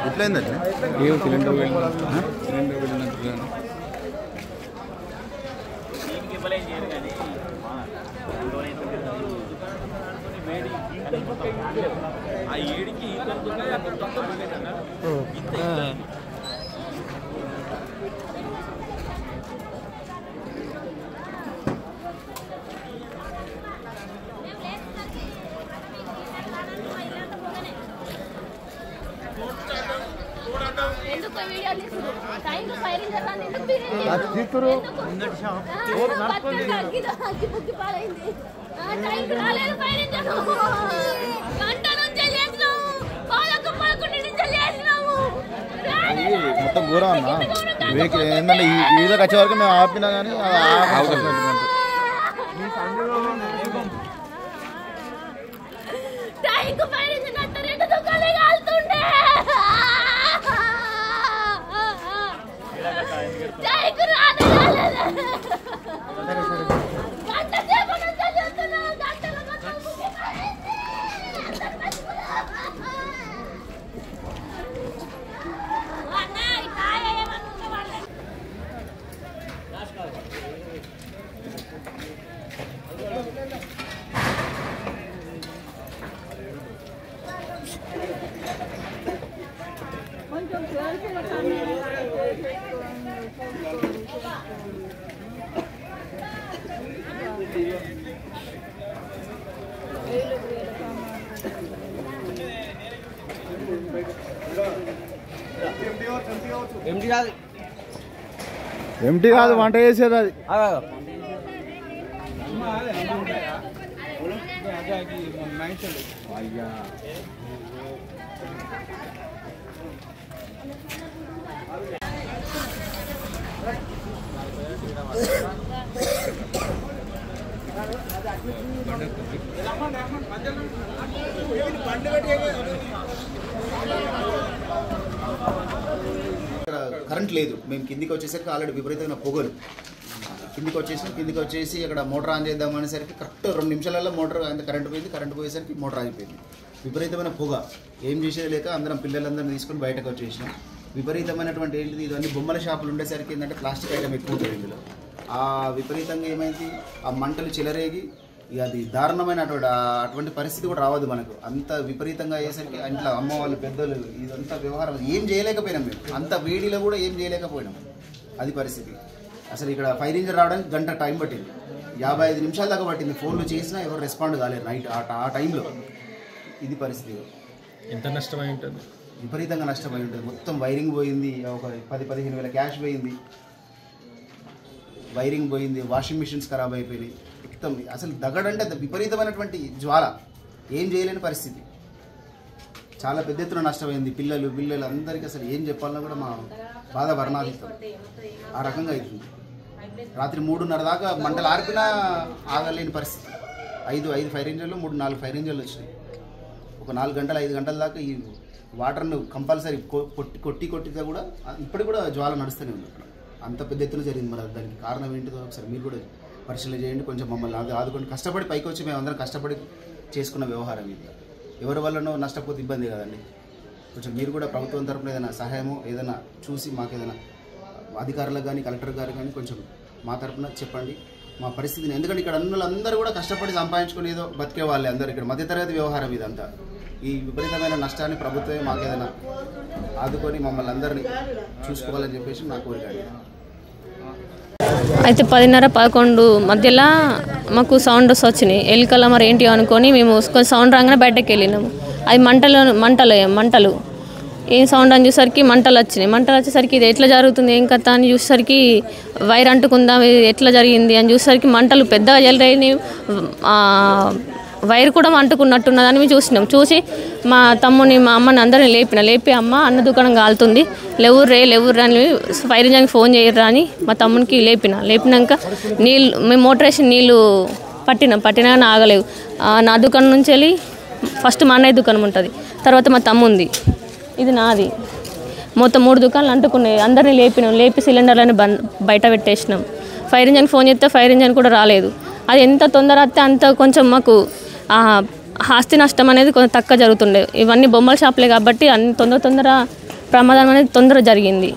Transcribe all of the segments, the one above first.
ఎట్లయిందంటే cylinder వెళ్ళినట్టు మొత్తం ఘోరం అన్న వెహికల్ ఏంటంటే వీళ్ళకి వచ్చే వరకు మేము ఆపినా కానీ ఎంటీ కాదు వంట చేసేది అది అయ్యా కరెంట్ లేదు. మేము కిందికి వచ్చేసరికి ఆల్రెడీ విపరీతమైన పొగలు కిందికి వచ్చేసి అక్కడ మోటార్ ఆన్ చేద్దాం అనేసరికి కరెక్ట్ 2 నిమిషాలలో మోటార్ అంత కరెంట్ పోయింది. కరెంట్ పోయేసరికి మోటార్ ఆగిపోయింది. విపరీతమైన పొగ ఏం చేసేది లేక అందరం పిల్లలందరినీ తీసుకొని బయటకు వచ్చేసినాం. విపరీతమైనటువంటి ఏంటిది ఇవన్నీ బొమ్మల షాపులు ఉండేసరికి ఏంటంటే ప్లాస్టిక్ ఐటమ్ ఎక్కువ ఉంటుంది ఇందులో. ఆ విపరీతంగా ఏమైంది ఆ మంటలు చెలరేగి అది దారుణమైనటువంటి పరిస్థితి కూడా రావద్దు మనకు. అంత విపరీతంగా అయ్యేసరికి ఇంట్లో అమ్మ వాళ్ళు పెద్దలు ఇదంతా వ్యవహారం ఏం చేయలేకపోయినాం. మేము అంత వేడిలో కూడా ఏం చేయలేకపోయినాం. అది పరిస్థితి. అసలు ఇక్కడ ఫైర్ ఇంజిన్ రావడానికి గంట టైం పట్టింది. 55 నిమిషాల దాకా పట్టింది. ఫోన్లు చేసినా ఎవరు రెస్పాండ్ కాలేరు నైట్ ఆ టైంలో. ఇది పరిస్థితి. ఎంత నష్టమై ఉంటుంది? విపరీతంగా నష్టమై ఉంటుంది. మొత్తం వైరింగ్ పోయింది. ఒక 10-15 వేల క్యాష్ పోయింది. వైరింగ్ పోయింది. వాషింగ్ మిషన్స్ ఖరాబ్ అయిపోయినాయి. మొత్తం అసలు దగడంటే విపరీతమైనటువంటి జ్వాల. ఏం చేయలేని పరిస్థితి. చాలా పెద్ద ఎత్తున నష్టమైంది. పిల్లలు అందరికీ అసలు ఏం చెప్పాలన్నా కూడా మా బాధ వర్ణాతీతం. ఆ రకంగా అవుతుంది. రాత్రి 3:30 దాకా మంటలు ఆర్పినా ఆగలేని పరిస్థితి. 5 ఫైర్ ఇంజన్లు 3-4 ఫైర్ ఇంజన్లు వచ్చినాయి. ఒక 4 గంటలు 5 గంటల దాకా ఈ వాటర్ను కంపల్సరీ కొట్టితే కూడా ఇప్పటికి కూడా జ్వాల నడుస్తూనే ఉంది. అంత పెద్ద ఎత్తున జరిగింది. మరి దానికి కారణం ఏంటిదో ఒకసారి మీరు కూడా పరిశీలన చేయండి. కొంచెం మమ్మల్ని ఆదుకోండి. కష్టపడి పైకి వచ్చి మేము అందరం కష్టపడి చేసుకున్న వ్యవహారం ఇది. ఎవరి వల్లనో నష్టపోతే ఇబ్బంది కదండి. కొంచెం మీరు కూడా ప్రభుత్వం తరపున ఏదైనా సహాయమో ఏదైనా చూసి మాకు ఏదైనా అధికారులకు కానీ కలెక్టర్ గారు కానీ కొంచెం మా తరపున చెప్పండి మా పరిస్థితిని. ఎందుకంటే ఇక్కడ అందరూ కూడా కష్టపడి సంపాదించుకుని ఏదో బతికే వాళ్ళే అందరూ. ఇక్కడ మధ్యతరగతి వ్యవహారం ఇదంతా. ఈ విపరీతమైన నష్టాన్ని ప్రభుత్వమే మాకు ఏదైనా ఆదుకొని మమ్మల్ని అందరినీ చూసుకోవాలని చెప్పేసి నా కోరిక. అయితే 10:30-11 మధ్యలో మాకు సౌండ్ వచ్చినాయి. ఎలుకల మరి ఏంటి అనుకొని మేము సౌండ్ రాగానే బయటకు వెళ్ళినాము. అది మంటలు ఏం సౌండ్ అని చూసరికి మంటలు వచ్చేసరికి ఇది ఎట్లా జరుగుతుంది ఏం కథ అని చూసేసరికి వైర్ అంటుకుందాం ఇది ఎట్లా జరిగింది అని చూసేసరికి మంటలు పెద్దగా జల్లినాయి. వైర్ కూడా అంటుకున్నట్టున్నదని మేము చూసి మా తమ్ముని మా అమ్మని అందరిని లేపి అమ్మ అన్న దుకాణం కాలుతుంది లేవుర్రే అని ఫైర్ ఇంజన్కి ఫోన్ చేయర్రా అని మా తమ్మునికి లేపినాక మేము మోటార్ వేసి నీళ్ళు పట్టినా ఆగలేవు. నా దుకాణం నుంచి వెళ్ళి ఫస్ట్ మా అన్నయ్య దుకాణం ఉంటుంది, తర్వాత మా తమ్ముంది, ఇది నాది. మొత్తం 3 దుకాణాలు అంటుకున్నాయి. అందరినీ లేపి సిలిండర్లని బయట పెట్టేసినాం. ఫైర్ ఇంజన్కి ఫోన్ చేస్తే ఫైర్ ఇంజన్ కూడా రాలేదు. అది ఎంత తొందర వస్తే అంత కొంచెం మాకు ఆస్తి నష్టం అనేది కొంచెం తక్కువ జరుగుతుండే. ఇవన్నీ బొమ్మల షాపులే కాబట్టి అన్ని తొందర ప్రమాదం అనేది తొందర జరిగింది.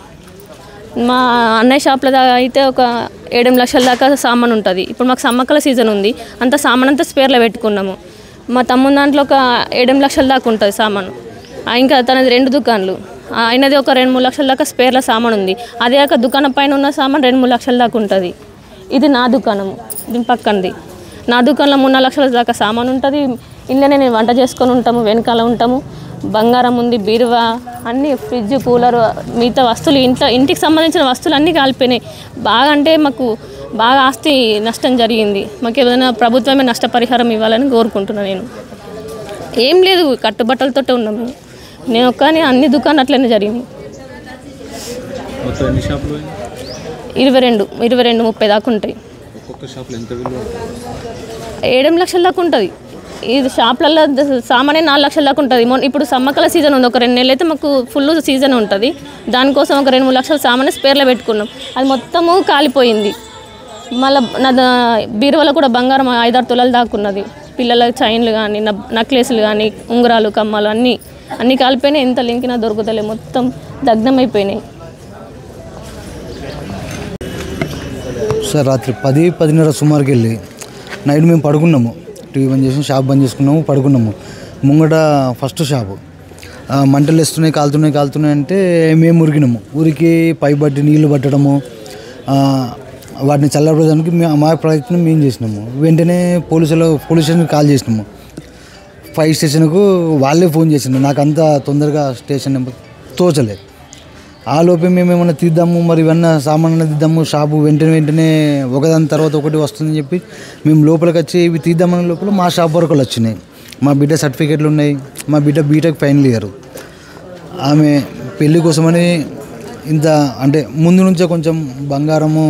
మా అన్నయ్య షాప్లో అయితే ఒక 7 లక్షల దాకా సామాన్ ఉంటుంది. ఇప్పుడు మాకు సమ్మక్కల సీజన్ ఉంది, అంత సామాన్ అంతా స్పేర్లో పెట్టుకున్నాము. మా తమ్ముని దాంట్లో ఒక 7 లక్షల దాకా ఉంటుంది సామాను. ఇంకా తనది 2 దుకాణాలు, ఆయనది ఒక 2-3 లక్షల దాకా స్పేర్ల సామాన్ ఉంది. అదే కాక దుకాణం పైన ఉన్న సామాన్ 2-3 లక్షల దాకా ఉంటుంది. ఇది నా దుకాణము, దీని పక్కనది. నా దుకాణంలో 3-4 లక్షల దాకా సామాన్ ఉంటుంది. ఇంట్లోనే నేను వంట చేసుకొని ఉంటాము, వెనకాల ఉంటాము. బంగారం ఉంది, బీరువా, అన్నీ, ఫ్రిడ్జ్, కూలర్, మిగతా వస్తువులు, ఇంటికి సంబంధించిన వస్తువులు అన్నీ కాలిపోయినాయి. బాగా అంటే మాకు బాగా ఆస్తి నష్టం జరిగింది. మాకు ఏదైనా ప్రభుత్వమే నష్టపరిహారం ఇవ్వాలని కోరుకుంటున్నాను. నేను ఏం లేదు, కట్టుబట్టలతోటే ఉన్నాము. నేను కానీ అన్ని దుకాణాలు అట్లనే జరిగింది. 22-30 దాకా ఉంటాయి. 7 లక్షల దాకా ఉంటుంది. ఇది షాప్లలో సామానే 4 లక్షల దాకా ఉంటుంది. ఇప్పుడు సమ్మక్కల సీజన్ ఉంది, ఒక 2 నెలలు అయితే మాకు ఫుల్ సీజన్ ఉంటుంది. దానికోసం ఒక 2-3 లక్షల సామానే స్పేర్లో పెట్టుకున్నాం. అది మొత్తము కాలిపోయింది. మళ్ళీ నా బీరువాలో కూడా బంగారం 5-6 తులాలు దాక్కున్నది. పిల్లల చైన్లు కానీ, నక్లెస్లు కానీ, ఉంగరాలు, కమ్మలు అన్నీ కాలిపోయినాయి. ఎంత లింకినా దొరుకుతలే, మొత్తం దగ్ధమైపోయినాయి. సార్ రాత్రి 10-10:30 సుమారుకి వెళ్ళి నైట్ మేము పడుకున్నాము. టీవీ బంద్ చేసి షాప్ బంద్ చేసుకున్నాము, పడుకున్నాము. ముంగట ఫస్ట్ షాపు మంటలు వేస్తున్నాయి, కాలుతున్నాయి అంటే మేము ఉరికినాము. ఊరికి పైబట్టి నీళ్లు పట్టడము, వాటిని చల్లబడడానికి మా ప్రయత్నం మేము చేసినాము. వెంటనే పోలీసు స్టేషన్కి కాల్ చేసినాము. ఫైర్ స్టేషన్కు వాళ్ళే ఫోన్ చేసినాము. నాకు అంత తొందరగా స్టేషన్ నెంబర్ తోచలేదు. ఆ లోపే మేము ఏమన్నా తీద్దాము, మరి ఇవన్నీ సామాన్లు తీద్దాము, షాపు వెంటనే ఒకదాని తర్వాత ఒకటి వస్తుందని చెప్పి మేము లోపలికి వచ్చి ఇవి తీద్దామనే లోపల మా షాప్ వరకు వచ్చినాయి. మా బిడ్డ సర్టిఫికేట్లు ఉన్నాయి, మా బిడ్డ బీటెక్ ఫైనల్ ఇయర్. ఆమె పెళ్లి కోసమని ఇంత అంటే ముందు నుంచే కొంచెం బంగారము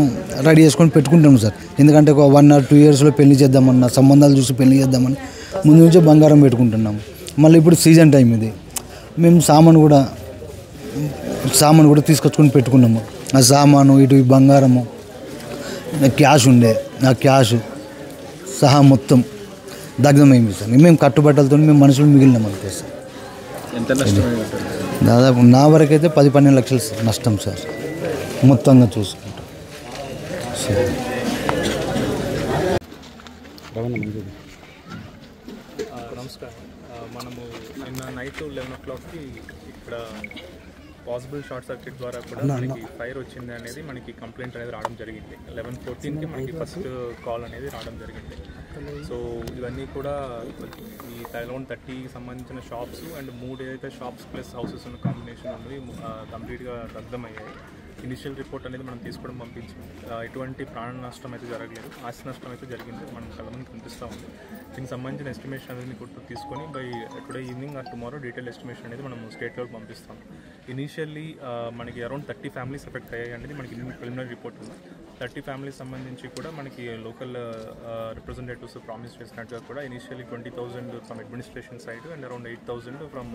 రెడీ చేసుకొని పెట్టుకుంటాము సార్. ఎందుకంటే ఒక 1 or 2 yearsలో పెళ్లి చేద్దామన్నా, సంబంధాలు చూసి పెళ్లి చేద్దామని ముందు నుంచే బంగారం పెట్టుకుంటున్నాము. మళ్ళీ ఇప్పుడు సీజన్ టైం ఇది. మేము సామాను కూడా తీసుకొచ్చుకొని పెట్టుకున్నాము. ఆ సామాను ఇటు బంగారము, క్యాష్ ఉండే, ఆ క్యాష్ సహా మొత్తం దగ్ధమైంది సార్. మేము కట్టుబట్టలతో మేము మనుషులు మిగిలినాం అంతే సార్. దాదాపు నా వరకైతే 10-12 లక్షలు నష్టం సార్, మొత్తంగా చూసుకుంటాం. సరే నమస్కారం. మనము నిన్న నైట్ 11 o'clockకి ఇక్కడ పాసిబుల్ షార్ట్ సర్క్యూట్ ద్వారా కూడా మనకి ఫైర్ వచ్చింది అనేది మనకి కంప్లైంట్ అనేది రావడం జరిగింది. 11:14కి మనకి ఫస్ట్ కాల్ అనేది రావడం జరిగింది. సో ఇవన్నీ కూడా ఈ అరౌండ్ 30 సంబంధించిన షాప్స్ అండ్ 3 ఏదైతే షాప్స్ ప్లస్ హౌసెస్ ఉన్న కాంబినేషన్ ఉంది కంప్లీట్గా దగ్ధమయ్యాయి. ఇనిషియల్ రిపోర్ట్ అనేది మనం తీసుకోవడం పంపించాము. ఎటువంటి ప్రాణ నష్టం అయితే జరగలేదు, ఆస్తి నష్టం అయితే జరిగింది, మనం కళ్ళమని కనిపిస్తూ ఉంది. దీనికి సంబంధించిన ఎస్టిమేషన్ అనేది కూడా తీసుకొని by today evening or tomorrow detail estimation అనేది మనం స్టేట్ లెవెల్కి పంపిస్తాం. ఇనీషియల్లీ మనకి అరౌండ్ 30 ఫ్యామిలీస్ ఎఫెక్ట్ అయ్యాయి అనేది మనకి ప్రిలిమినరీ రిపోర్ట్ ఉంది. 30 ఫ్యామిలీస్ సంబంధించి కూడా మనకి లోకల్ రిప్రజెంటేటివ్స్ ప్రామిస్ చేసినట్టుగా కూడా initially 20,000 from administration side and around 8,000 from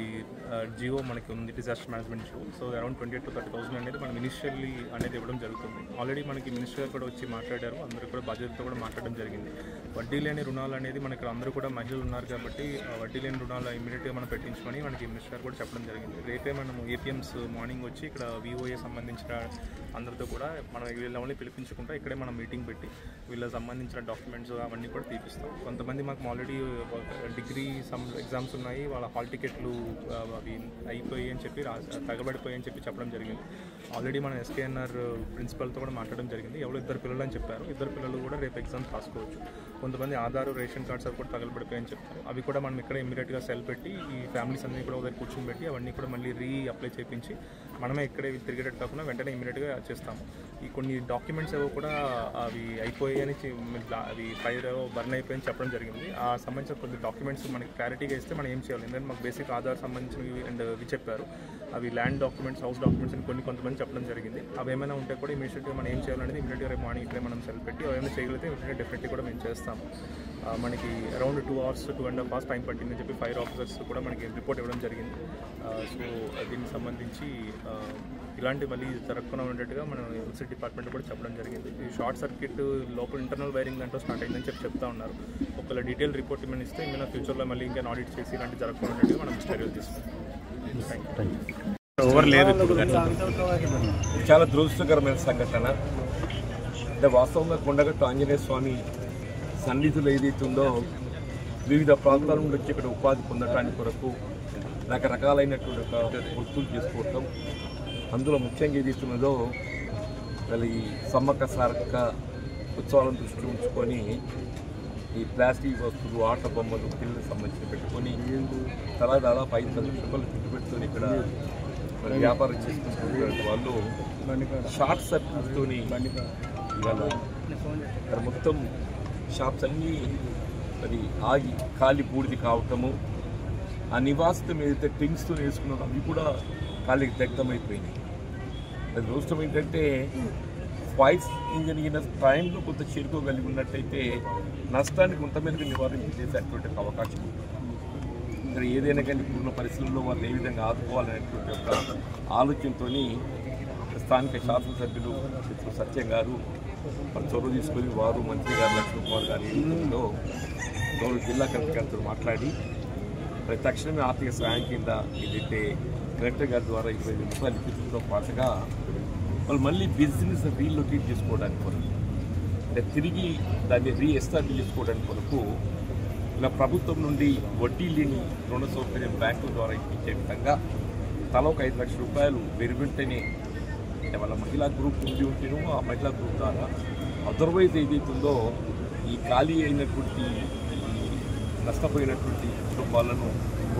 ఈ జియో మనకి ఉంది, disaster management GO. So around 28,000 to 30,000 అనేది మనం ఇనిషియల్లీ అనేది ఇవ్వడం జరుగుతుంది. ఆల్రెడీ మనకి మినిస్టర్ కూడా వచ్చి మాట్లాడారు, అందరూ కూడా బాధ్యతతో కూడా మాట్లాడడం జరిగింది. వడ్డీ లేని రుణాలు అనేది మనకి ఇక్కడ అందరూ కూడా మహిళలు ఉన్నారు కాబట్టి వడ్డీ లేని రుణాలు ఇమీడియట్గా మనం పెట్టించమని మనకి మినిస్టర్ కూడా చెప్పడం జరిగింది. రేపే మనం ఏపీఎంస్ మార్నింగ్ వచ్చి ఇక్కడ విఓఏ సంబంధించిన అందరితో కూడా మనం వీళ్ళని పిలిపించుకుంటా ఇక్కడే మనం మీటింగ్ పెట్టి వీళ్ళకి సంబంధించిన డాక్యుమెంట్స్ అవన్నీ కూడా తీపిస్తాం. కొంతమంది మాకు ఆల్రెడీ డిగ్రీ ఎగ్జామ్స్ ఉన్నాయి, వాళ్ళ హాల్ టికెట్లు అవి అయిపోయి అని చెప్పి తగబడిపోయి అని చెప్పడం జరిగింది. ఆల్రెడీ మన ఎస్కేఎన్ఆర్ ప్రిన్సిపల్తో కూడా మాట్లాడడం జరిగింది. ఎవరో 2 పిల్లలు అని చెప్పారు, 2 పిల్లలు కూడా రేపు ఎగ్జామ్స్ రాసుకోవచ్చు. కొంతమంది ఆధార్ రేషన్ కార్డ్స్ అవి కూడా తగలబడిపోయాయని చెప్తారు. అవి కూడా మనం ఇక్కడ ఇమీడియట్గా సెల్ పెట్టి ఈ ఫ్యామిలీస్ అన్నీ కూడా ఒకసారి కూర్చొని పెట్టి అవన్నీ కూడా మళ్ళీ అప్లై చేయించి మనమే ఇక్కడే తిరిగేటట్టు కాకుండా వెంటనే ఇమీడియట్గా చేస్తాము. ఈ కొన్ని డాక్యుమెంట్స్ ఏవో కూడా అవి అయిపోయాయని అవి ఫైర్ బర్న్ అయిపోయాయని చెప్పడం జరిగింది. ఆ సంబంధించిన కొన్ని డాక్యుమెంట్స్ మనకి క్లారిటీగా ఇస్తే మనం ఏం చేయాలి, ఎందుకంటే మాకు బేసిక్ ఆధార్ సంబంధించినవి అండ్ ఇవి చెప్పారు. అవి ల్యాండ్ డాక్యుమెంట్స్, హౌస్ డాక్యుమెంట్స్ అని కొంతమంది చెప్పడం జరిగింది. అవి ఏమైనా ఉంటే కూడా ఇమీడియట్గా మనం ఏం చేయాలనేది ఇమీడియట్గా రేపు మార్నింగ్ ఇక్కడే మనం సెల్ పెట్టి ఏమైనా చేయగలిగితే ఇమీడియట్గా డెఫినెట్లీ కూడా మేము చేస్తాము. మనకి అరౌండ్ 2 hours 2.5 hours టైం పట్టిందని చెప్పి ఫైర్ ఆఫీసర్స్ కూడా మనకి రిపోర్ట్ ఇవ్వడం జరిగింది. సో దీనికి సంబంధించి ఇలాంటి మళ్ళీ జరగకుండా ఉండేట్టుగా మనం ఎలక్ట్రిసిటీ డిపార్ట్మెంట్ కూడా చెప్పడం జరిగింది. ఈ షార్ట్ సర్క్యూట్ లోపల ఇంటర్నల్ వైరింగ్ దాంట్లో స్టార్ట్ అయిందని చెప్తా ఉన్నారు. ఒకవేళ డీటెయిల్ రిపోర్ట్ ఏమైనా ఇస్తే ఏమైనా ఫ్యూచర్లో మళ్ళీ ఇంకా ఆడిట్ చేసి ఇలాంటి జరగకుండా ఉండేట్టుగా మనం చర్యలు తీసుకుంటాం. ఓవర్ లేదు ఇప్పుడు. చాలా దురదృష్టకరమైన సంఘటన. అంటే వాస్తవంగా కొండగట్టు ఆంజనేయ స్వామి సన్నిధులు ఏదైతుందో వివిధ ప్రాంతాల నుండి వచ్చి ఇక్కడ ఉపాధి పొందడానికి కొరకు రకరకాలైనటువంటి ఒక వృత్తులు చేసుకోవటం, అందులో ముఖ్యంగా ఏదైతున్నదో వాళ్ళు ఈ సమ్మక్క సారక్క ఉత్సవాలను దృష్టి ఉంచుకొని ఈ ప్లాస్టిక్ వస్తువులు, ఆట బొమ్మలు, పిల్లలకు సంబంధించి పెట్టుకొని తలా దాదాపు 5 లక్షల రూపాయలు పెట్టుబడితో ఇక్కడ వ్యాపారం చేసుకుంటున్నటువంటి వాళ్ళు షార్ట్ సర్క్యూట్తో ఇవాళ ఇక్కడ మొత్తం షాప్స్ అన్నీ మరి ఆగి ఖాళీ బూడిది కావటము, ఆ నివాసితం ఏదైతే టింగ్స్తో వేసుకున్నారో అవి కూడా ఖాళీకి దగ్ధమైపోయినాయి. అది దృష్టం ఏంటంటే ఫైర్స్ జరిగిన టైంలో కొంత చేరుకోగలిగి ఉన్నట్టయితే నష్టాన్ని కొంతమేరకు నివారించేసేటువంటి అవకాశం ఉంది. ఇక్కడ ఏదైనా కానీ ఇప్పుడున్న పరిస్థితుల్లో వాళ్ళు ఏ విధంగా ఆదుకోవాలనేటువంటి ఒక ఆలోచనతో స్థానిక శాసనసభ్యులు సత్యం గారు వాళ్ళు చొరవ తీసుకొని వారు మంత్రి గారు లక్ష్మణ్ కుమార్ గారి నేతృత్వంలో గౌరవ జిల్లా కలెక్టర్ గారితో మాట్లాడి మరి తక్షణమే ఆర్థిక సహాయం కింద ఏదైతే కలెక్టర్ గారి ద్వారా 25 రూపాయలు ఇప్పించడంతో పాటుగా వాళ్ళు మళ్ళీ బిజినెస్ రీలొకేట్ చేసుకోవడానికి కొరకు, అంటే తిరిగి దాన్ని రీఎస్టాబ్లిష్ చేసుకోవడానికి కొరకు ఇలా ప్రభుత్వం నుండి వడ్డీ లేని రుణ సౌకర్యం బ్యాంకుల ద్వారా ఇప్పించే విధంగా తల ఒక 5 లక్షల రూపాయలు వెంటనే వాళ్ళ మహిళా గ్రూప్ నుండి ఉంటేనో ఆ మహిళా గ్రూప్ ద్వారా అదర్వైజ్ ఏదైతుందో ఈ ఖాళీ అయినటువంటి నష్టపోయినటువంటి కుటుంబాలను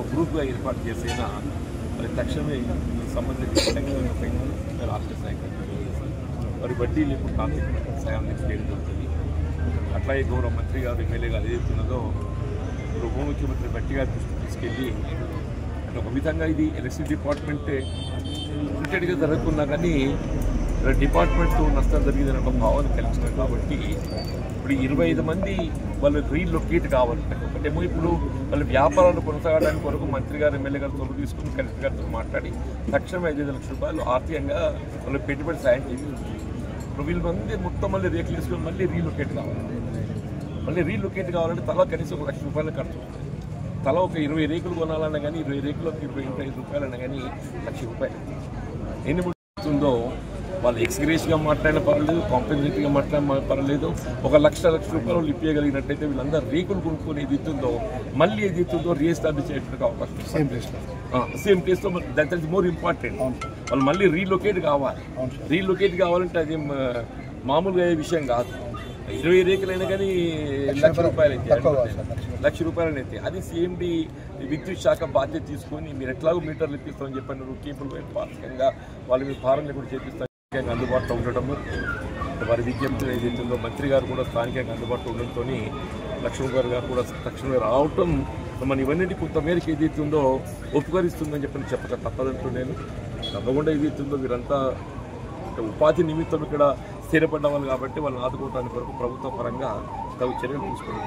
ఒక గ్రూప్గా ఏర్పాటు చేసేనా మరి తక్షణమే సంబంధించిన రాష్ట్ర స్థాయి మరి వడ్డీ లేకుండా ఆర్థిక సాయం చేయడం జరుగుతుంది. అట్లాగే గౌరవ మంత్రి గారు, ఎమ్మెల్యే గారు ఏదైతున్నదో ఇప్పుడు ఉప ముఖ్యమంత్రి బట్టి గారి దృష్టికి తీసుకెళ్ళి అంటే ఒక విధంగా ఇది ఎలక్ట్రిసిటీ డిపార్ట్మెంటే లిమిటెడ్గా జరుగుతున్నా కానీ డిపార్ట్మెంట్తో నష్టం జరిగిందని ఒక భావన కలిగినారు. కాబట్టి ఇప్పుడు 25 మంది వాళ్ళు రీలొకేట్ కావాలంటే ఒకటేమో ఇప్పుడు వాళ్ళ వ్యాపారాలు కొనసాగడానికి కొరకు మంత్రి గారు, ఎమ్మెల్యే గారు చొరవ తీసుకుని కలెక్టర్ గారితో మాట్లాడి తక్షణం 5 లక్షల రూపాయలు ఆర్థికంగా వాళ్ళు పెట్టుబడి సాయం చేసి ఇప్పుడు వీళ్ళు మంది మొత్తం మళ్ళీ రేట్లు తీసుకొని మళ్ళీ రీలొకేట్ కావాలి. మళ్ళీ రీలొకేట్ కావాలంటే తలా కనీసం 1 లక్ష రూపాయలు ఖర్చు ఉంటుంది. తల ఒక 20 రేకులు కొనాలన్నా కానీ 20 రేకులకు 25 రూపాయలు అన్నా కానీ 1 లక్ష రూపాయలు ఎన్ని ఉందో వాళ్ళు ఎక్స్గ్రేస్గా మాట్లాడిన పర్లేదు, కాంపెన్సేటరీగా మాట్లాడిన పర్లేదు. 1 లక్ష రూపాయలు ఇప్పగలిగినట్టయితే వీళ్ళందరూ రేకులు కొనుక్కొని ఏది ఇస్తుందో మళ్ళీ ఏది ఇస్తుందో రీఎస్టాబ్లిష్ చేయడానికి అవకాశం సేమ్ ప్లేస్లో. That is more important. వాళ్ళు మళ్ళీ రీలొకేట్ కావాలి. రీలొకేట్ కావాలంటే అది మామూలుగా అయ్యే విషయం కాదు. 20 రేకులైనా కానీ 1 లక్ష రూపాయలు అయితే 1 లక్ష రూపాయలు అయితే అది సిఎండి విద్యుత్ శాఖ బాధ్యత తీసుకొని మీరు ఎట్లాగో మీటర్లు ఇప్పిస్తామని చెప్పారు. కేబుల్ వైపు పార్షికంగా వాళ్ళు మీ ఫారంని కూడా చేపిస్తారు. అందుబాటులో ఉండటము వారి విజ్ఞప్తులు ఏదైతుందో మంత్రి గారు కూడా స్థానికంగా అందుబాటులో ఉండడంతో లక్ష్మణ్ గారు కూడా తక్షణమే రావటం మన ఇవన్నీ కొంతమేరకు ఏదైతుందో ఉపకరిస్తుందని చెప్పక తప్పదంటూ నేను తప్పకుండా ఏదైతుందో వీరంతా ఉపాధి నిమిత్తం ఇక్కడ స్థిరపడ్డ వాళ్ళు కాబట్టి వాళ్ళని ఆదుకోవడానికి వరకు ప్రభుత్వ పరంగా తగు చర్యలు తీసుకోవడం.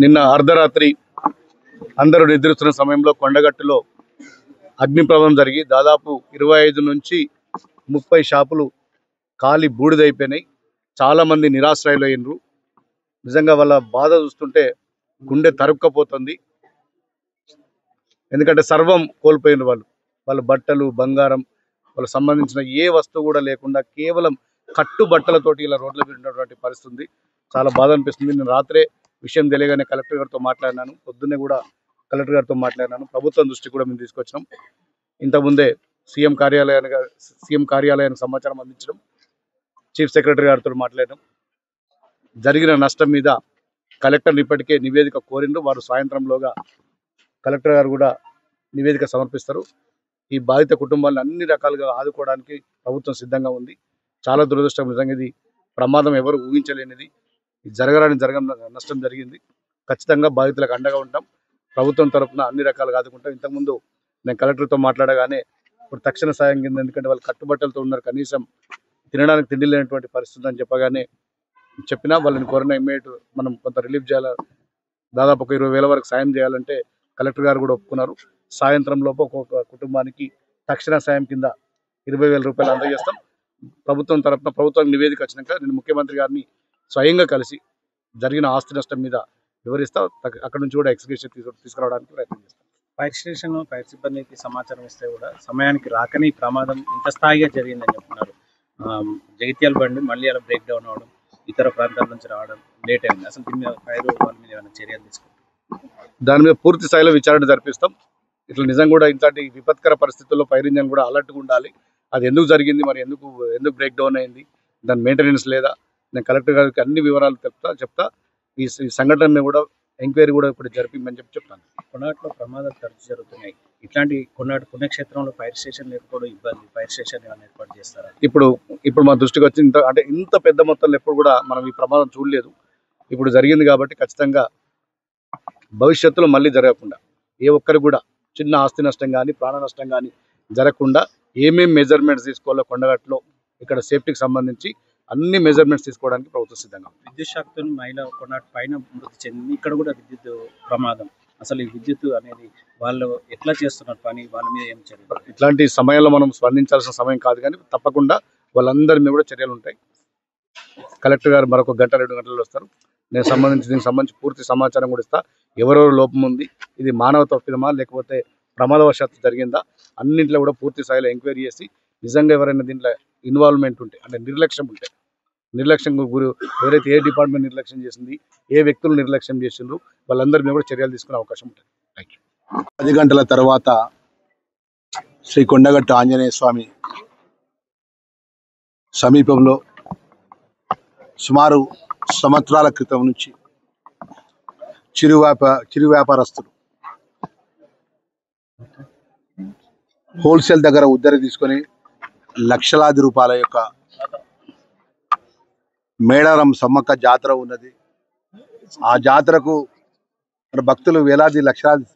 నిన్న అర్ధరాత్రి అందరూ నిద్రిస్తున్న సమయంలో కొండగట్టులో అగ్ని ప్రమాదం జరిగి దాదాపు 25 నుంచి 30 షాపులు ఖాళీ బూడిదైపోయినాయి. చాలామంది నిరాశ్రయులు అయినరు. నిజంగా వాళ్ళ బాధ చూస్తుంటే గుండె తరుక్కపోతుంది. ఎందుకంటే సర్వం కోల్పోయిన వాళ్ళ బట్టలు, బంగారం, వాళ్ళకి సంబంధించిన ఏ వస్తువు కూడా లేకుండా కేవలం కట్టుబట్టలతోటి ఇలా రోడ్ల మీద ఉన్నటువంటి పరిస్థితి చాలా బాధ అనిపిస్తుంది. నేను రాత్రే విషయం తెలియగానే కలెక్టర్ గారితో మాట్లాడినాను, పొద్దున్నే కూడా కలెక్టర్ గారితో మాట్లాడినాను. ప్రభుత్వం దృష్టికి కూడా మేము తీసుకొచ్చినాం. ఇంతకుముందే సీఎం కార్యాలయానికి సమాచారం అందించడం, చీఫ్ సెక్రటరీ గారితో మాట్లాడడం, జరిగిన నష్టం మీద కలెక్టర్ ఇప్పటికే నివేదిక కోరిండ్రు. వారు సాయంత్రంలోగా కలెక్టర్ గారు కూడా నివేదిక సమర్పిస్తారు. ఈ బాధిత కుటుంబాలను అన్ని రకాలుగా ఆదుకోవడానికి ప్రభుత్వం సిద్ధంగా ఉంది. చాలా దురదృష్టం. నిజంగా ఇది ప్రమాదం ఎవరు ఊహించలేనిది. నష్టం జరిగింది. ఖచ్చితంగా బాధితులకు అండగా ఉంటాం. ప్రభుత్వం తరఫున అన్ని రకాలుగా ఆదుకుంటాం. ఇంతకుముందు నేను కలెక్టర్తో మాట్లాడగానే ఇప్పుడు తక్షణ సాయం కింద, ఎందుకంటే వాళ్ళు కట్టుబట్టలతో ఉన్నారు, కనీసం తినడానికి తిండి లేనటువంటి పరిస్థితి అని చెప్పగానే చెప్పినా వాళ్ళని కోరిన ఇమ్మీడియట్ మనం కొంత రిలీఫ్ చేయాలి, దాదాపు ఒక 20,000 వరకు సాయం చేయాలంటే కలెక్టర్ గారు కూడా ఒప్పుకున్నారు. సాయంత్రం లోపు ఒక్కొక్క కుటుంబానికి తక్షణ సాయం కింద 20,000 రూపాయలు అందజేస్తాం. ప్రభుత్వం తరఫున ప్రభుత్వం నివేదిక వచ్చినాక నేను ముఖ్యమంత్రి గారిని స్వయంగా కలిసి జరిగిన ఆస్తి నష్టం మీద వివరిస్తా. అక్కడ నుంచి కూడా ఎక్స్గ్రేషన్ తీసుకురావడానికి ప్రయత్నం చేస్తాం. ఫైర్ స్టేషన్ ఫైర్ సిబ్బందికి సమాచారం ఇస్తే కూడా సమయానికి రాకని ప్రమాదం ఇంత స్థాయిగా జరిగిందని చెప్తున్నారు. జగిత్యాల బండి మళ్ళీ అలా బ్రేక్ డౌన్ అవడం, ఇతర ప్రాంతాల నుంచి రావడం లేట్ అయింది. అసలు దీని మీద ఫైర్ వాళ్ళ మీద ఏమైనా చర్యలు తీసుకుంటాం? దాని మీద పూర్తి స్థాయిలో విచారణ జరిపిస్తాం. ఇట్లా నిజంగా కూడా ఇట్లాంటి విపత్కర పరిస్థితుల్లో ఫైర్ ఇంజన్ కూడా అలర్ట్గా ఉండాలి. అది ఎందుకు జరిగింది, మరి ఎందుకు బ్రేక్ డౌన్ అయింది, దాని మెయింటెనెన్స్ లేదా, నేను కలెక్టర్ గారికి అన్ని వివరాలు చెప్తా. ఈ సంఘటన కూడా ఎంక్వైరీ కూడా ఇప్పుడు జరిపిందని చెప్తాను. కొన్నాటిలో ప్రమాదాలు తరచు జరుగుతున్నాయి. ఇట్లాంటి కొన్నాటి పుణ్యక్షేత్రంలో ఫైర్ స్టేషన్ లేకపోవడం ఇబ్బంది. ఫైర్ స్టేషన్ ఏమైనా ఏర్పాటు చేస్తారా? ఇప్పుడు మా దృష్టికి వచ్చి ఇంత పెద్ద మొత్తంలో ఎప్పుడు కూడా మనం ఈ ప్రమాదం చూడలేదు. ఇప్పుడు జరిగింది కాబట్టి ఖచ్చితంగా భవిష్యత్తులో మళ్ళీ జరగకుండా ఏ ఒక్కరు కూడా చిన్న ఆస్తి నష్టం కానీ ప్రాణ నష్టం కానీ జరగకుండా ఏమేమి మెజర్మెంట్స్ తీసుకోవాలో కొండగట్టులో ఇక్కడ సేఫ్టీకి సంబంధించి అన్ని మెజర్మెంట్స్ తీసుకోవడానికి ప్రభుత్వం సిద్ధంగా ఉంది. విద్యుత్ షాక్తో మహిళ కొన్నాటి పైన మృతి చెందింది. ఇక్కడ కూడా విద్యుత్ ప్రమాదం. అసలు ఈ విద్యుత్ అనేది వాళ్ళు ఎట్లా చేస్తున్నారు పని, వాళ్ళ మీద ఏం చర్యలు? ఇట్లాంటి సమయంలో మనం స్పందించాల్సిన సమయం కాదు, కానీ తప్పకుండా వాళ్ళందరి మీద కూడా చర్యలు ఉంటాయి. కలెక్టర్ గారు మరొక 1-2 గంటల్లో వస్తారు. దీనికి సంబంధించి పూర్తి సమాచారం కూడా ఇస్తా. ఎవరెవరు లోపం ఉంది, ఇది మానవ తప్పిదమా లేకపోతే ప్రమాదవశాత్తు జరిగిందా, అన్నింటిలో కూడా పూర్తి స్థాయిలో ఎంక్వైరీ చేసి నిజంగా ఎవరైనా దీంట్లో ఇన్వాల్వ్మెంట్ ఉంటే, అంటే నిర్లక్ష్యం గురి ఎవరైతే ఏ డిపార్ట్మెంట్ నిర్లక్ష్యం చేసింది, ఏ వ్యక్తులు నిర్లక్ష్యం చేసిండ్రు, వాళ్ళందరి మీద కూడా చర్యలు తీసుకునే అవకాశం ఉంటుంది. Thank you. 10 గంటల తర్వాత శ్రీ కొండగట్టు ఆంజనేయ స్వామి సమీపంలో సుమారు సంవత్సరాల క్రితం నుంచి చిరు వ్యాపారస్తులు హోల్సేల్ దగ్గర ఉద్దరి తీసుకొని లక్షలాది రూపాయల యొక్క మేడారం సమ్మక్క జాతర ఉన్నది. ఆ జాతరకు మన భక్తులు లక్షలాది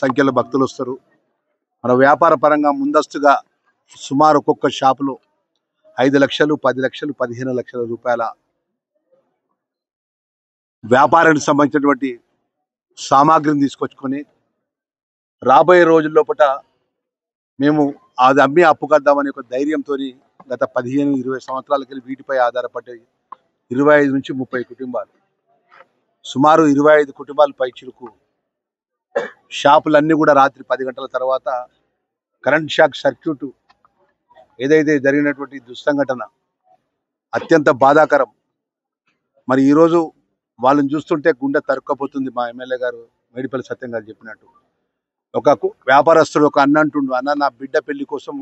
సంఖ్యలో భక్తులు వస్తారు. మన వ్యాపార పరంగా ముందస్తుగా సుమారు ఒక్కొక్క షాపులో 5 లక్షలు, 10 లక్షలు, 15 లక్షల రూపాయల వ్యాపారానికి సంబంధించినటువంటి సామాగ్రిని తీసుకొచ్చుకొని రాబోయే రోజుల్లోపట మేము అది అమ్మి అప్పు కద్దామనే ఒక ధైర్యంతో గత 15-20 సంవత్సరాలకి వీటిపై ఆధారపడి 25 నుంచి 30 కుటుంబాలు, సుమారు 25 కుటుంబాల పైచిలకు షాపులన్నీ కూడా రాత్రి 10 గంటల తర్వాత కరెంట్ షాక్ సర్క్యూట్ ఏదైతే జరిగినటువంటి దుస్సంఘటన అత్యంత బాధాకరం. మరి ఈరోజు వాళ్ళని చూస్తుంటే గుండె తరుక్కపోతుంది. మా ఎమ్మెల్యే గారు మేడిపల్లి సత్యం గారు చెప్పినట్టు, ఒక వ్యాపారస్తుడు ఒక అన్న అంటుండు, అన్న నా బిడ్డ పెళ్లి కోసం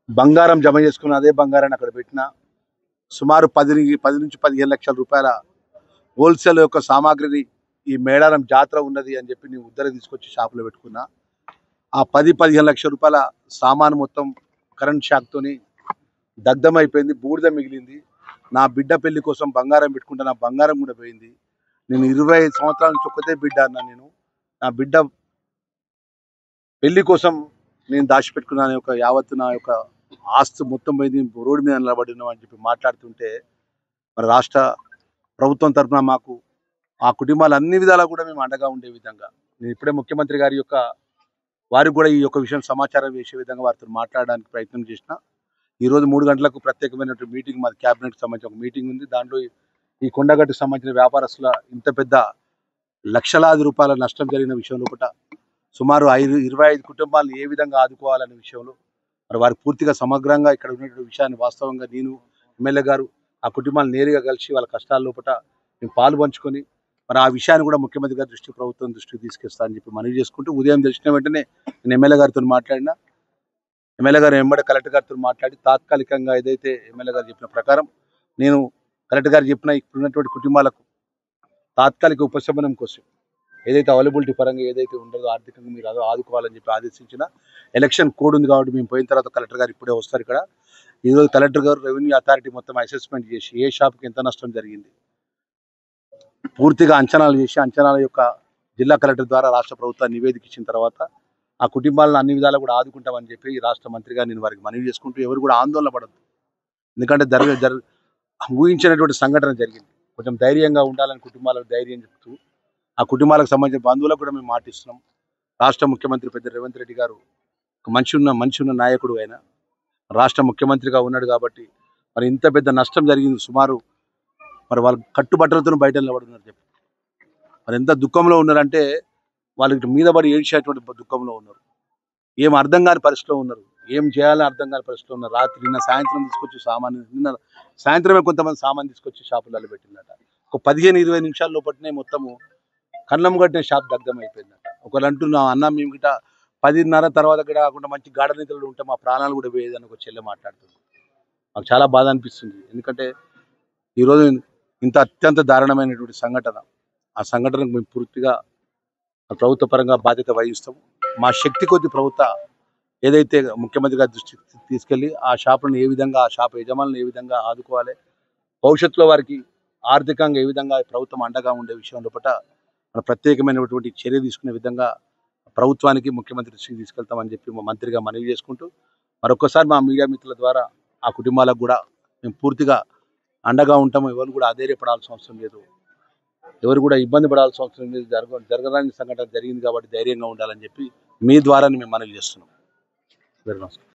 బంగారం జమ చేసుకున్న అదే బంగారాన్ని అక్కడ పెట్టిన సుమారు 10 నుంచి 15 లక్షల రూపాయల హోల్సేల్ యొక్క సామాగ్రిని ఈ మేడారం జాతర ఉన్నది అని చెప్పి నేను ఉద్దర తీసుకొచ్చి షాపులో పెట్టుకున్నా. ఆ 10-15 లక్షల రూపాయల సామాను మొత్తం కరెంట్ షాక్తోని దగ్ధమైపోయింది, బూడిద మిగిలింది. నా బిడ్డ పెళ్లి కోసం బంగారం పెట్టుకుంటే నా బంగారం కూడా పోయింది. నేను 25 సంవత్సరాల నుంచి ఒక్కతే బిడ్డ అన్నా. నేను నా బిడ్డ పెళ్లి కోసం నేను దాచిపెట్టుకున్నాను యొక్క యావత్తు నా యొక్క ఆస్తి మొత్తం పోయింది, రోడ్డు మీద నిలబడినాం అని చెప్పి మాట్లాడుతుంటే మరి రాష్ట్ర ప్రభుత్వం తరఫున మాకు ఆ కుటుంబాలు అన్ని విధాలా కూడా మేము అండగా ఉండే విధంగా నేను ఇప్పుడే ముఖ్యమంత్రి గారి యొక్క వారికి కూడా ఈ యొక్క విషయం సమాచారం వేసే విధంగా వారితో మాట్లాడడానికి ప్రయత్నం చేసిన. ఈరోజు 3 గంటలకు ప్రత్యేకమైనటువంటి మీటింగ్ మాది క్యాబినెట్కి సంబంధించిన ఒక మీటింగ్ ఉంది. దాంట్లో ఈ కొండగట్టుకు సంబంధించిన వ్యాపారస్తుల ఇంత పెద్ద లక్షలాది రూపాయల నష్టం జరిగిన విషయంలో కూడా సుమారు 25 కుటుంబాలను ఏ విధంగా ఆదుకోవాలనే విషయంలో మరి వారు పూర్తిగా సమగ్రంగా ఇక్కడ ఉన్నటువంటి విషయాన్ని వాస్తవంగా నేను ఎమ్మెల్యే గారు ఆ కుటుంబాలను నేరుగా కలిసి వాళ్ళ కష్టాల లోపల మేము పాలు పంచుకొని మరి ఆ విషయాన్ని కూడా ముఖ్యమంత్రి గారి దృష్టికి ప్రభుత్వం దృష్టికి తీసుకొస్తా అని చెప్పి మనవి చేసుకుంటూ ఉదయం తెలిసిన వెంటనే నేను ఎమ్మెల్యే గారితో మాట్లాడినా. ఎమ్మెల్యే గారు వెంబడి కలెక్టర్ గారితో మాట్లాడి తాత్కాలికంగా ఏదైతే ఎమ్మెల్యే గారు చెప్పిన ప్రకారం నేను కలెక్టర్ గారు చెప్పిన ఇప్పుడున్నటువంటి కుటుంబాలకు తాత్కాలిక ఉపశమనం కోసం ఏదైతే అవైలబిలిటీ పరంగా ఏదైతే ఉండదో ఆర్థికంగా మీరు అదో ఆదుకోవాలని చెప్పి ఆదేశించిన. ఎలక్షన్ కోడ్ ఉంది కాబట్టి మేము పోయిన తర్వాత కలెక్టర్ గారు ఇప్పుడే వస్తారు. ఇక్కడ ఈరోజు కలెక్టర్ గారు రెవెన్యూ అథారిటీ మొత్తం అసెస్మెంట్ చేసి ఏ షాప్కి ఎంత నష్టం జరిగింది పూర్తిగా అంచనాలు చేసి అంచనాల యొక్క జిల్లా కలెక్టర్ ద్వారా రాష్ట్ర ప్రభుత్వాన్ని నివేదిక ఇచ్చిన తర్వాత ఆ కుటుంబాలను అన్ని విధాలు కూడా ఆదుకుంటామని చెప్పి రాష్ట్ర మంత్రిగా నేను వారికి మనవి చేసుకుంటూ ఎవరు కూడా ఆందోళన పడద్దు. ఎందుకంటే ఊహించినటువంటి సంఘటన జరిగింది. కొంచెం ధైర్యంగా ఉండాలని కుటుంబాలకు ధైర్యం చెప్తూ ఆ కుటుంబాలకు సంబంధించిన బంధువులకు కూడా మేము మాటిస్తున్నాం. రాష్ట్ర ముఖ్యమంత్రి పెద్ద రేవంత్ రెడ్డి గారు ఒక మంచి ఉన్న నాయకుడు, ఆయన రాష్ట్ర ముఖ్యమంత్రిగా ఉన్నాడు కాబట్టి మరి ఇంత పెద్ద నష్టం జరిగింది. సుమారు మరి వాళ్ళు కట్టుబట్టలతో బయట నిలబడున్నారు చెప్పి మరి ఎంత దుఃఖంలో ఉన్నారంటే వాళ్ళకి మీద పడి ఏడ్చేటువంటి దుఃఖంలో ఉన్నారు. ఏం అర్థం కాని పరిస్థితిలో ఉన్నారు, ఏం చేయాలో అర్థం కాని పరిస్థితిలో ఉన్నారు. నిన్న సాయంత్రం తీసుకొచ్చి నిన్న సాయంత్రమే కొంతమంది సామాన్ తీసుకొచ్చి షాపులలో పెట్టిందట. ఒక 15-20 నిమిషాల లోపలనే మొత్తము కళ్ళం కట్టిన షాప్ దగ్ధం అయిపోయిందట. ఒకళ్ళు అంటున్నా, అన్న మేము గిట 10:30 తర్వాత కూడా కాకుండా మంచి గాఢ నిద్రలు ఉంటే మా ప్రాణాలు కూడా పోయేదని ఒక చెల్లె మాట్లాడుతుంది. మాకు చాలా బాధ అనిపిస్తుంది. ఎందుకంటే ఈరోజు ఇంత అత్యంత దారుణమైనటువంటి సంఘటన, ఆ సంఘటనకు మేము పూర్తిగా ప్రభుత్వ పరంగా బాధ్యత వహిస్తాం. మా శక్తి కొద్ది ప్రభుత్వ ఏదైతే ముఖ్యమంత్రి గారి దృష్టికి తీసుకెళ్ళి ఆ షాపులను ఏ విధంగా, ఆ షాపు యజమానులను ఏ విధంగా ఆదుకోవాలి, భవిష్యత్తులో వారికి ఆర్థికంగా ఏ విధంగా ప్రభుత్వం అండగా ఉండే విషయం లోపల మన ప్రత్యేకమైనటువంటి చర్య తీసుకునే విధంగా ప్రభుత్వానికి ముఖ్యమంత్రి దృష్టికి తీసుకెళ్తామని చెప్పి మా మంత్రిగా మనవి చేసుకుంటూ మరొకసారి మా మీడియా మిత్రుల ద్వారా ఆ కుటుంబాలకు కూడా మేము పూర్తిగా అండగా ఉంటాము. ఎవరు కూడా అధైర్యపడాల్సిన అవసరం లేదు, ఎవరు కూడా ఇబ్బంది పడాల్సిన అవసరం లేదు. జరగరాని సంఘటన జరిగింది కాబట్టి ధైర్యంగా ఉండాలని చెప్పి మీ ద్వారా మేము మనవి చేస్తున్నాం. వెరీ నమస్కారం.